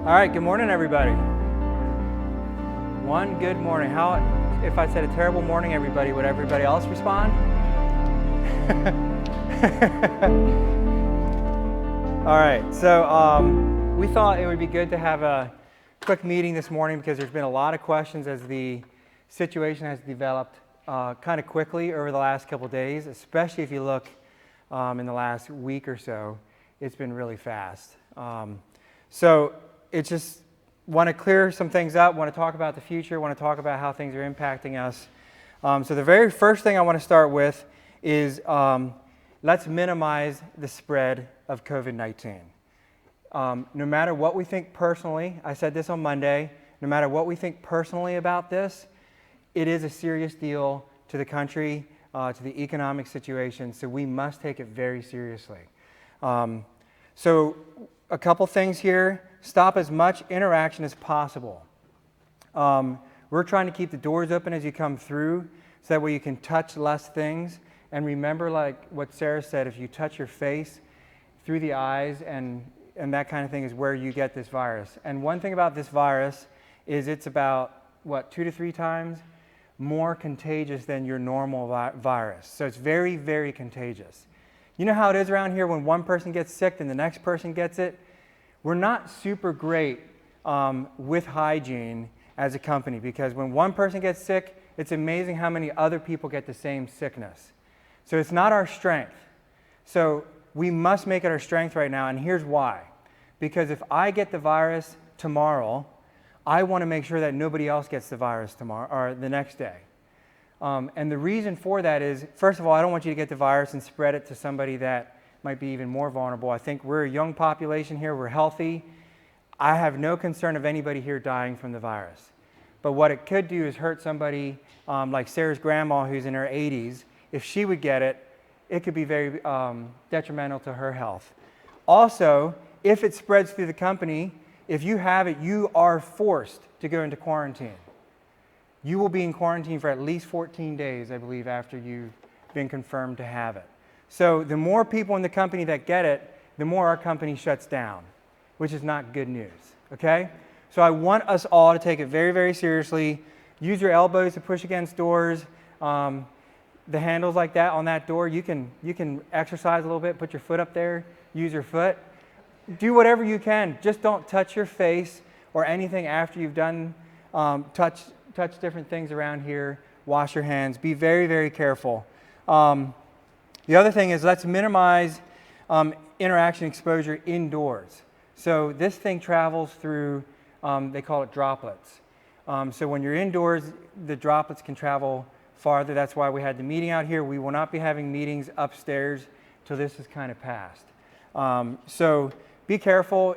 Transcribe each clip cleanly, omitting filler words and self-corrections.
All right, good morning, everybody. One good morning. How, if I said a terrible morning, everybody, would everybody else respond? All right, so we thought it would be good to have a quick meeting this morning because there's been a lot of questions as the situation has developed kind of quickly over the last couple days, especially if you look in the last week or so. It's been really fast. So it's just want to clear some things up, want to talk about the future, want to talk about how things are impacting us. So the very first thing I want to start with is let's minimize the spread of COVID-19. No matter what we think personally, I said this on Monday, no matter what we think personally about this, it is a serious deal to the country, to the economic situation, so we must take it very seriously. So a couple things here. Stop as much interaction as possible. We're trying to keep the doors open as you come through so that way you can touch less things. And remember, like what Sarah said, if you touch your face through the eyes and that kind of thing is where you get this virus. And one thing about this virus is it's about, 2 to 3 times more contagious than your normal virus. So it's very, very contagious. You know how it is around here when one person gets sick and the next person gets it? We're not super great with hygiene as a company because when one person gets sick, it's amazing how many other people get the same sickness. So it's not our strength. So we must make it our strength right now, and here's why. Because if I get the virus tomorrow, I want to make sure that nobody else gets the virus tomorrow or the next day. And the reason for that is, first of all, I don't want you to get the virus and spread it to somebody that might be even more vulnerable. I think we're a young population here. We're healthy. I have no concern of anybody here dying from the virus. But what it could do is hurt somebody like Sarah's grandma who's in her 80s. If she would get it, it could be very detrimental to her health. Also, if it spreads through the company, if you have it, you are forced to go into quarantine. You will be in quarantine for at least 14 days, I believe, after you've been confirmed to have it. So the more people in the company that get it, the more our company shuts down, which is not good news, okay? So I want us all to take it very, very seriously. Use your elbows to push against doors. The handles like that on that door, you can exercise a little bit, put your foot up there, use your foot. Do whatever you can. Just don't touch your face or anything after you've done, touch different things around here. Wash your hands. Be very, very careful. The other thing is let's minimize interaction exposure indoors. So this thing travels through, they call it droplets. So when you're indoors, the droplets can travel farther. That's why we had the meeting out here. We will not be having meetings upstairs till this is kind of passed. So be careful.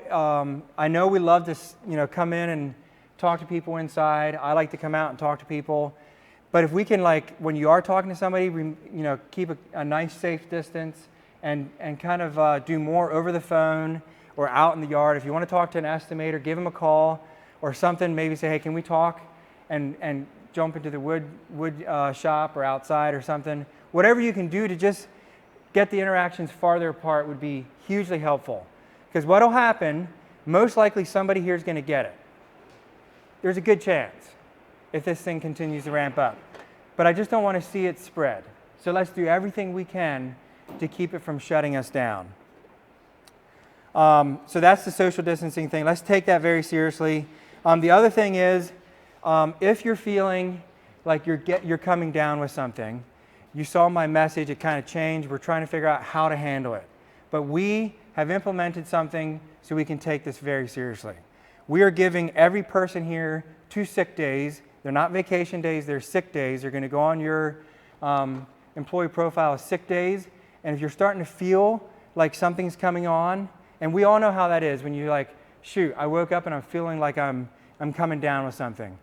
I know we love to, come in and talk to people inside. I like to come out and talk to people. But if we can, when you are talking to somebody, keep a nice, safe distance and kind of do more over the phone or out in the yard. If you want to talk to an estimator, give them a call or something. Maybe say, hey, can we talk? And jump into the wood shop or outside or something. Whatever you can do to just get the interactions farther apart would be hugely helpful. Because what will happen, most likely somebody here is going to get it. There's a good chance if this thing continues to ramp up. But I just don't want to see it spread. So let's do everything we can to keep it from shutting us down. So that's the social distancing thing. Let's take that very seriously. The other thing is, if you're feeling like you're coming down with something, you saw my message, it kind of changed. We're trying to figure out how to handle it. But we have implemented something so we can take this very seriously. We are giving every person here 2 sick days. They're not vacation days, they're sick days. They're going to go on your employee profile as sick days. And if you're starting to feel like something's coming on, and we all know how that is when you're like, shoot, I woke up and I'm feeling like I'm coming down with something.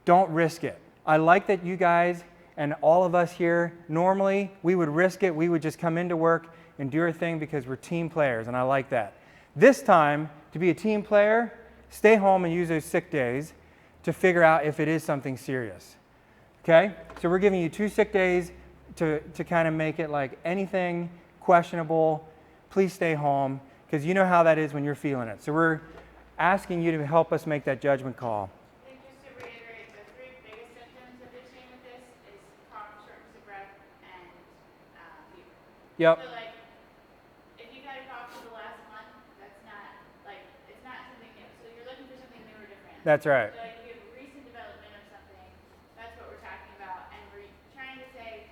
Don't risk it. I like that you guys and all of us here, normally we would risk it. We would just come into work and do our thing because we're team players, and I like that. This time, to be a team player, stay home and use those sick days to figure out if it is something serious. Okay? So we're giving you 2 sick days to kind of make it like anything questionable, please stay home, because you know how that is when you're feeling it. So we're asking you to help us make that judgment call. I think just to reiterate, the three biggest symptoms that they're seeing with this is cough, shortness of breath, and fever. Yep. So like, if you've had a cough for the last month, that's not like, it's not something new. So you're looking for something new or different. That's right. So like, if you have recent development of something, that's what we're talking about, and we're trying to say,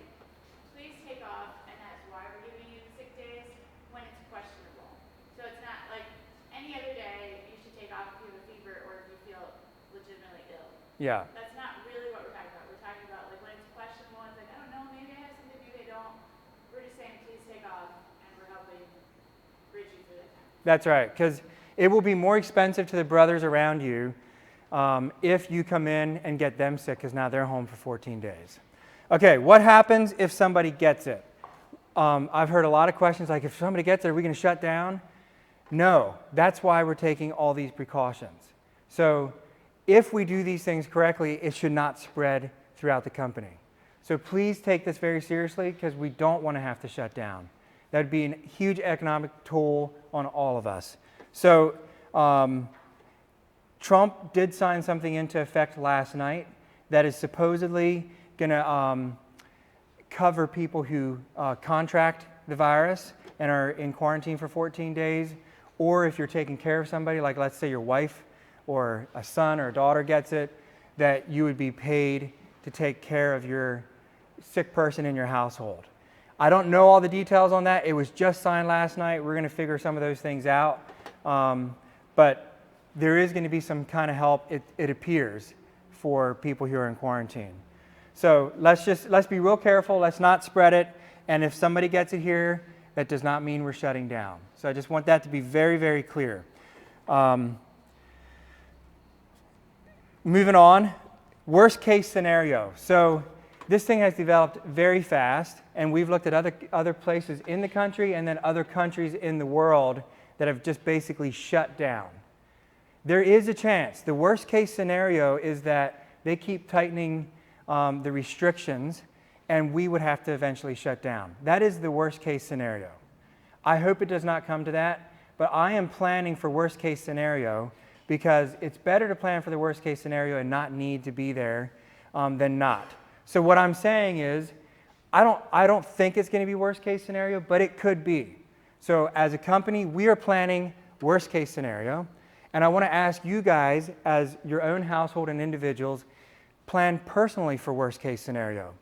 please take off, and that's why we're giving you the sick days when it's questionable. So it's not like any other day you should take off if you have a fever or if you feel legitimately ill. Yeah. That's not really what we're talking about. We're talking about like when it's questionable, it's like, I don't know, maybe I have something, maybe I don't. We're just saying, please take off, and we're helping bridge you through that time. That's right, because it will be more expensive to the brothers around you if you come in and get them sick, because now they're home for 14 days. Okay, what happens if somebody gets it? I've heard a lot of questions like, if somebody gets it, are we going to shut down? No, that's why we're taking all these precautions. So if we do these things correctly, it should not spread throughout the company. So please take this very seriously, because we don't want to have to shut down. That would be a huge economic toll on all of us. So Trump did sign something into effect last night that is supposedly going to cover people who contract the virus and are in quarantine for 14 days, or if you're taking care of somebody, like let's say your wife or a son or a daughter gets it, that you would be paid to take care of your sick person in your household. I don't know all the details on that. It was just signed last night. We're going to figure some of those things out. But there is going to be some kind of help, it appears, for people who are in quarantine. So let's be real careful. Let's not spread it. And if somebody gets it here, that does not mean we're shutting down. So I just want that to be very, very clear. Moving on, worst case scenario. So this thing has developed very fast, and we've looked at other places in the country and then other countries in the world that have just basically shut down. There is a chance. The worst case scenario is that they keep tightening the restrictions, and we would have to eventually shut down. That is the worst case scenario. I hope it does not come to that, but I am planning for worst case scenario, because it's better to plan for the worst case scenario and not need to be there than not. So what I'm saying is, I don't think it's going to be worst case scenario, but it could be. So as a company, we are planning worst case scenario, and I want to ask you guys, as your own household and individuals, plan personally for worst case scenario.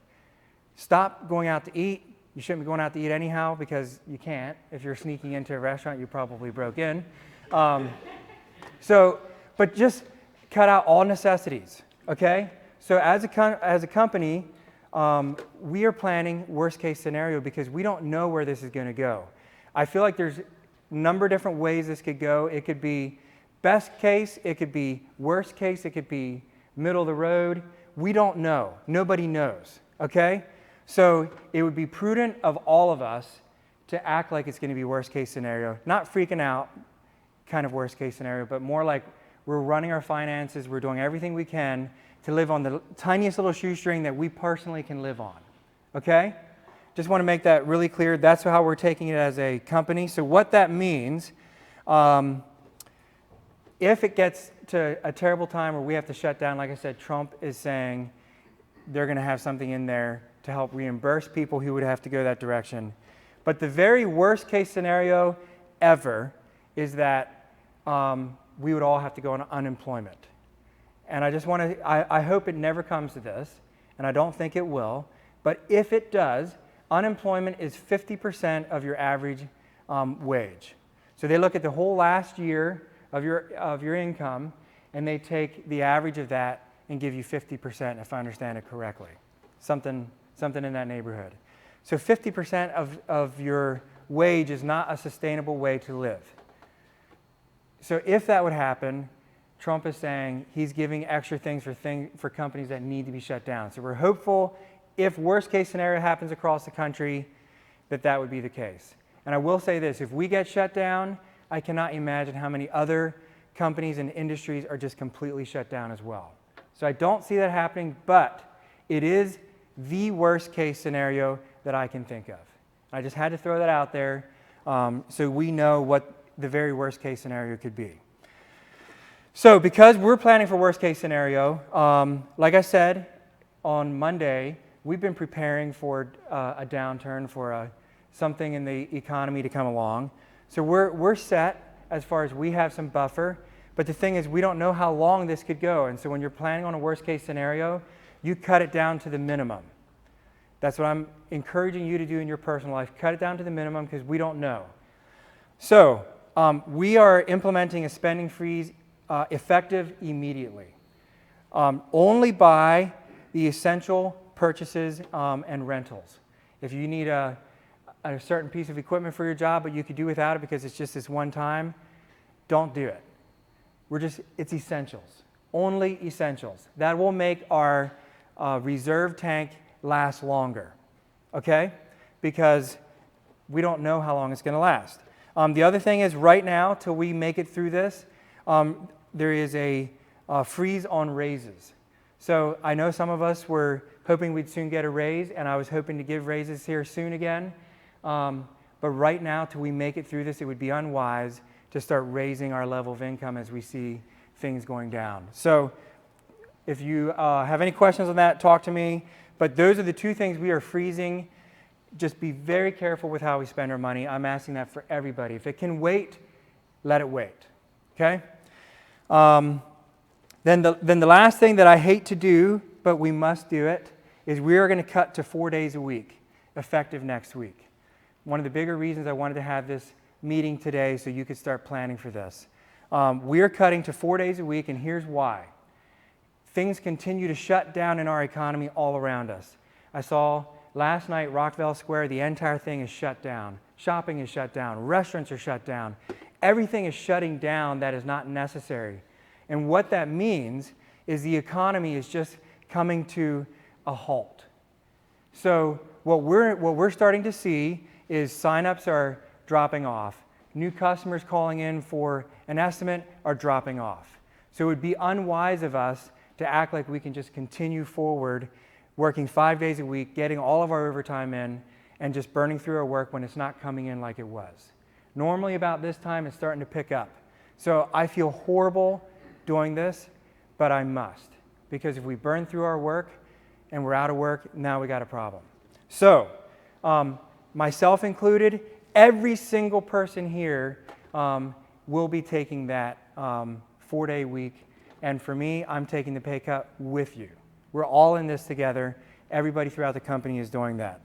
Stop going out to eat. You shouldn't be going out to eat anyhow, because you can't. If you're sneaking into a restaurant, you probably broke in. But just cut out all necessities, okay? So as a company, we are planning worst case scenario because we don't know where this is going to go. I feel like there's a number of different ways this could go. It could be best case, it could be worst case, it could be middle of the road. We don't know. Nobody knows, okay? So it would be prudent of all of us to act like it's going to be worst case scenario, not freaking out kind of worst case scenario, but more like we're running our finances, we're doing everything we can to live on the tiniest little shoestring that we personally can live on, okay? Just want to make that really clear. That's how we're taking it as a company. So what that means, if it gets to a terrible time where we have to shut down, like I said, Trump is saying they're going to have something in there to help reimburse people who would have to go that direction. But the very worst case scenario ever is that we would all have to go on unemployment. And I just want to, I hope it never comes to this, and I don't think it will, but if it does, unemployment is 50% of your average wage. So they look at the whole last year of your income, and they take the average of that and give you 50%, if I understand it correctly. Something in that neighborhood. So 50% of your wage is not a sustainable way to live. So if that would happen, Trump is saying he's giving extra things for companies that need to be shut down. So we're hopeful, if worst case scenario happens across the country, that would be the case. And I will say this, if we get shut down, I cannot imagine how many other companies and industries are just completely shut down as well. So I don't see that happening, but it is the worst case scenario that I can think of. I just had to throw that out there so we know what the very worst case scenario could be. So because we're planning for worst case scenario, like I said, on Monday, we've been preparing for a downturn, for something in the economy to come along. So we're set as far as we have some buffer. But the thing is, we don't know how long this could go. And so when you're planning on a worst case scenario, you cut it down to the minimum. That's what I'm encouraging you to do in your personal life. Cut it down to the minimum because we don't know. So we are implementing a spending freeze effective immediately. Only buy the essential purchases and rentals. If you need a certain piece of equipment for your job, but you could do without it because it's just this one time, don't do it. It's essentials. Only essentials. That will make our reserve tank last longer, okay? Because we don't know how long it's going to last. The other thing is right now, till we make it through this, there is a freeze on raises. So I know some of us were hoping we'd soon get a raise, and I was hoping to give raises here soon again. But right now, till we make it through this, it would be unwise to start raising our level of income as we see things going down. So if you have any questions on that, talk to me. But those are the two things we are freezing. Just be very careful with how we spend our money. I'm asking that for everybody. If it can wait, let it wait. Okay? Then the last thing that I hate to do, but we must do it, is we are going to cut to 4 days a week, effective next week. One of the bigger reasons I wanted to have this meeting today so you could start planning for this. We are cutting to 4 days a week, and here's why. Things continue to shut down in our economy all around us. I saw last night, Rockville Square, the entire thing is shut down. Shopping is shut down. Restaurants are shut down. Everything is shutting down that is not necessary. And what that means is the economy is just coming to a halt. So what we're starting to see is signups are dropping off. New customers calling in for an estimate are dropping off. So it would be unwise of us to act like we can just continue forward, working 5 days a week, getting all of our overtime in, and just burning through our work when it's not coming in like it was. Normally about this time, it's starting to pick up. So I feel horrible doing this, but I must. Because if we burn through our work and we're out of work, now we got a problem. So, myself included, every single person here will be taking that 4-day week. And for me, I'm taking the pay cut with you. We're all in this together. Everybody throughout the company is doing that.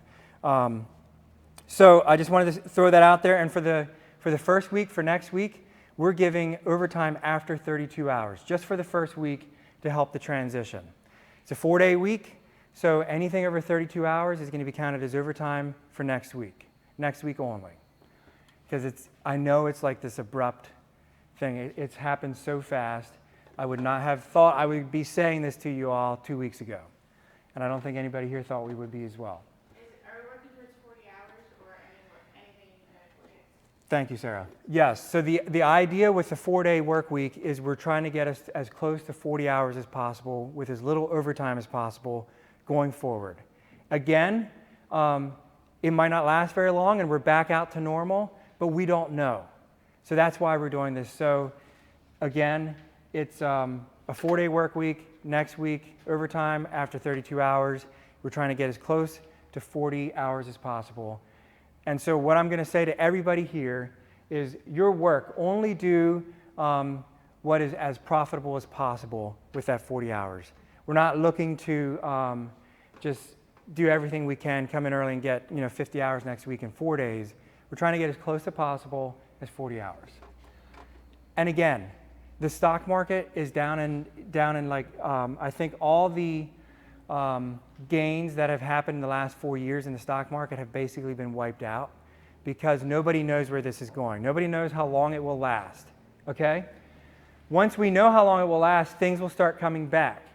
So I just wanted to throw that out there. And for the first week, for next week, we're giving overtime after 32 hours, just for the first week to help the transition. It's a 4-day week, so anything over 32 hours is going to be counted as overtime for next week only. Because I know it's like this abrupt thing. It's happened so fast. I would not have thought I would be saying this to you all 2 weeks ago. And I don't think anybody here thought we would be as well. Are we working towards 40 hours or anything in 40 days? Thank you, Sarah. Yes, so the idea with the 4-day work week is we're trying to get us as close to 40 hours as possible with as little overtime as possible going forward. Again, it might not last very long and we're back out to normal, but we don't know. So that's why we're doing this. So again, it's a 4-day work week, next week, overtime after 32 hours. We're trying to get as close to 40 hours as possible. And so what I'm going to say to everybody here is your work, only do what is as profitable as possible with that 40 hours. We're not looking to just do everything we can, come in early and get 50 hours next week in 4 days. We're trying to get as close as possible as 40 hours. And again, the stock market is down in like, I think all the gains that have happened in the last 4 years in the stock market have basically been wiped out because nobody knows where this is going. Nobody knows how long it will last, okay? Once we know how long it will last, things will start coming back,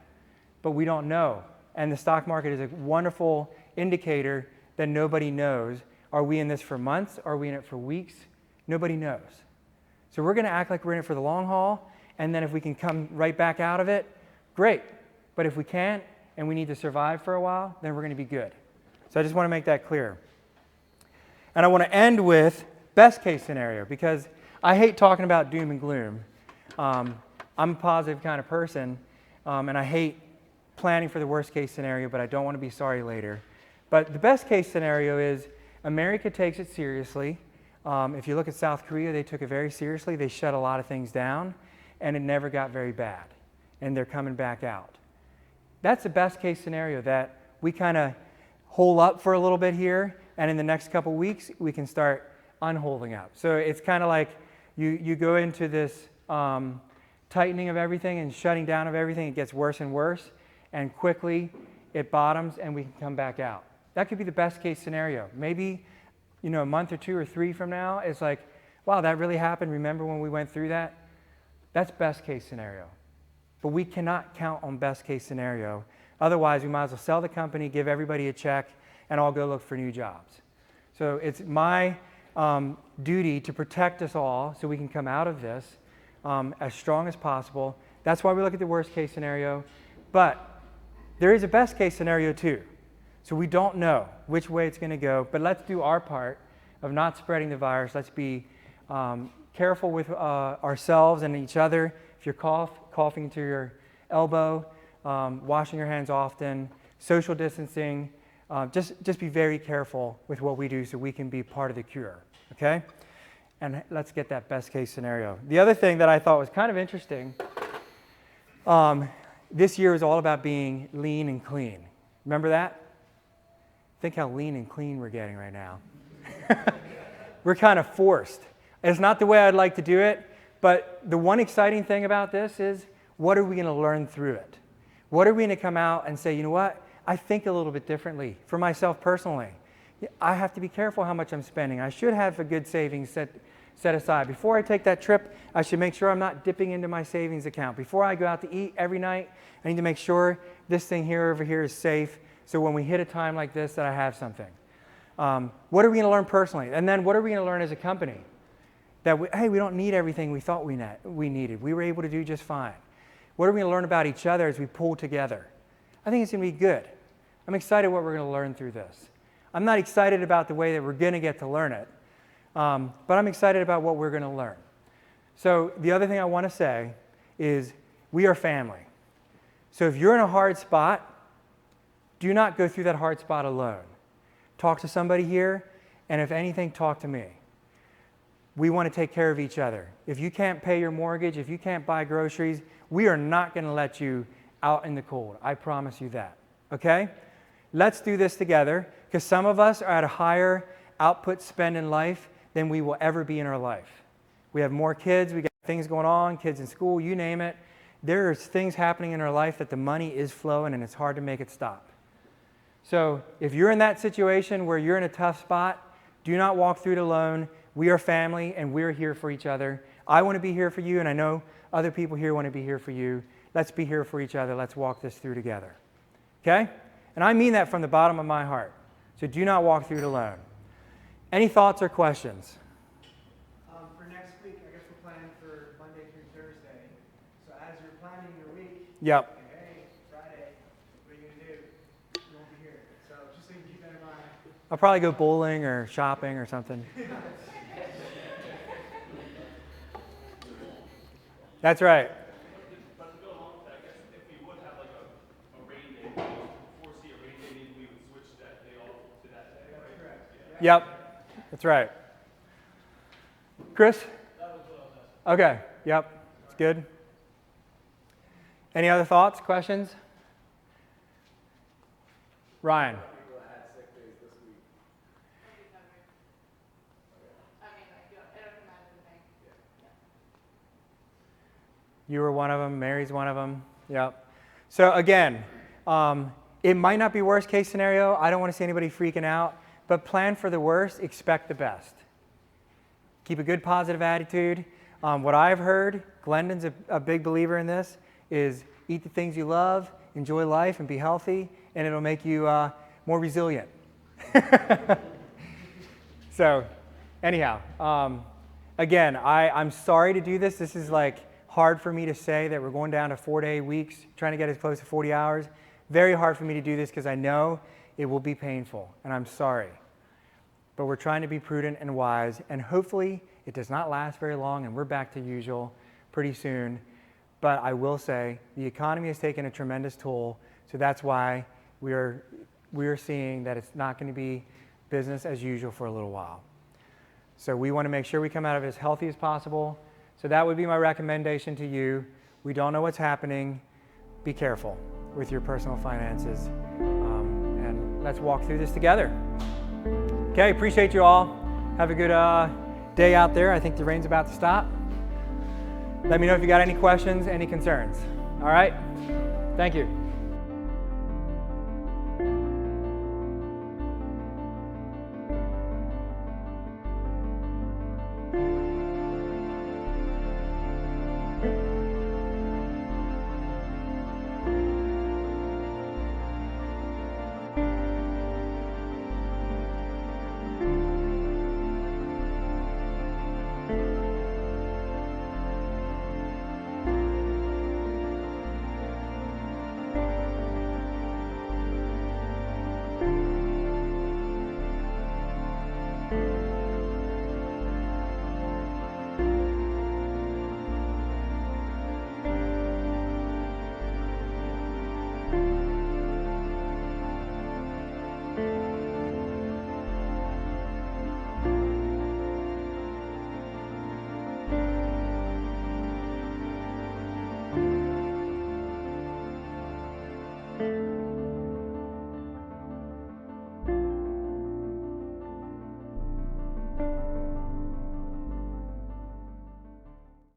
but we don't know. And the stock market is a wonderful indicator that nobody knows. Are we in this for months? Are we in it for weeks? Nobody knows. So we're going to act like we're in it for the long haul, and then if we can come right back out of it, great. But if we can't, and we need to survive for a while, then we're going to be good. So I just want to make that clear. And I want to end with best case scenario, because I hate talking about doom and gloom. I'm a positive kind of person, and I hate planning for the worst case scenario, but I don't want to be sorry later. But the best case scenario is America takes it seriously. If you look at South Korea, they took it very seriously. They shut a lot of things down, and it never got very bad. And they're coming back out. That's the best case scenario, that we kind of hole up for a little bit here, and in the next couple weeks, we can start unholding up. So it's kind of like you go into this tightening of everything and shutting down of everything. It gets worse and worse, and quickly it bottoms, and we can come back out. That could be the best case scenario. Maybe, a month or 2 or 3 from now, it's like, wow, that really happened. Remember when we went through that? That's best case scenario. But we cannot count on best case scenario. Otherwise, we might as well sell the company, give everybody a check, and all go look for new jobs. So it's my duty to protect us all so we can come out of this as strong as possible. That's why we look at the worst case scenario. But there is a best case scenario too. So we don't know which way it's going to go, but let's do our part of not spreading the virus. Let's be careful with ourselves and each other. If you're coughing into your elbow, washing your hands often, social distancing, just be very careful with what we do so we can be part of the cure, okay? And let's get that best case scenario. The other thing that I thought was kind of interesting, this year is all about being lean and clean. Remember that? Think how lean and clean we're getting right now. We're kind of forced. It's not the way I'd like to do it, but the one exciting thing about this is, what are we going to learn through it? What are we going to come out and say, you know what? I think a little bit differently for myself personally. I have to be careful how much I'm spending. I should have a good savings set aside. Before I take that trip, I should make sure I'm not dipping into my savings account. Before I go out to eat every night, I need to make sure this thing here over here is safe, so when we hit a time like this that I have something. What are we going to learn personally? And then what are we going to learn as a company? That we don't need everything we thought we needed. We were able to do just fine. What are we going to learn about each other as we pull together? I think it's going to be good. I'm excited what we're going to learn through this. I'm not excited about the way that we're going to get to learn it, but I'm excited about what we're going to learn. So the other thing I want to say is we are family. So if you're in a hard spot, do not go through that hard spot alone. Talk to somebody here, and if anything, talk to me. We want to take care of each other. If you can't pay your mortgage, if you can't buy groceries, we are not going to let you out in the cold. I promise you that. Okay? Let's do this together, because some of us are at a higher output spend in life than we will ever be in our life. We have more kids, we got things going on, kids in school, you name it. There's things happening in our life that the money is flowing and it's hard to make it stop. So if you're in that situation where you're in a tough spot, do not walk through it alone. We are family and we're here for each other. I want to be here for you, and I know other people here want to be here for you. Let's be here for each other. Let's walk this through together. Okay? And I mean that from the bottom of my heart. So do not walk through it alone. Any thoughts or questions? For next week, I guess we're planning for Monday through Thursday. So as you're planning your week, Yep. hey, Friday, what are you going to do? You won't be here. So just so you can keep that in mind. I'll probably go bowling or shopping or something. That's right. But to go along with that, I guess if we would have like a rain day, foresee a rain day, maybe we would switch that day off to that day, right? That's correct. Yep. That's right. Chris? That was what I was asking. Okay. Yep. It's good. Any other thoughts, questions? Ryan? It'll be covered. I mean, like, it'll come out of the bank. You were one of them. Mary's one of them. Yep. So again, it might not be worst case scenario. I don't want to see anybody freaking out. But plan for the worst. Expect the best. Keep a good positive attitude. What I've heard, Glendon's a big believer in this, is eat the things you love, enjoy life, and be healthy, and it'll make you more resilient. So anyhow, again, I'm sorry to do this. This is like hard for me to say that we're going down to 4-day weeks, trying to get as close to 40 hours. Very hard for me to do this because I know it will be painful, and I'm sorry. But we're trying to be prudent and wise, and hopefully it does not last very long, and we're back to usual pretty soon. But I will say the economy has taken a tremendous toll, so that's why we are seeing that it's not going to be business as usual for a little while. So we want to make sure we come out of it as healthy as possible. So that would be my recommendation to you. We don't know what's happening. Be careful with your personal finances. And let's walk through this together. Okay, appreciate you all. Have a good day out there. I think the rain's about to stop. Let me know if you got any questions, any concerns. All right? Thank you.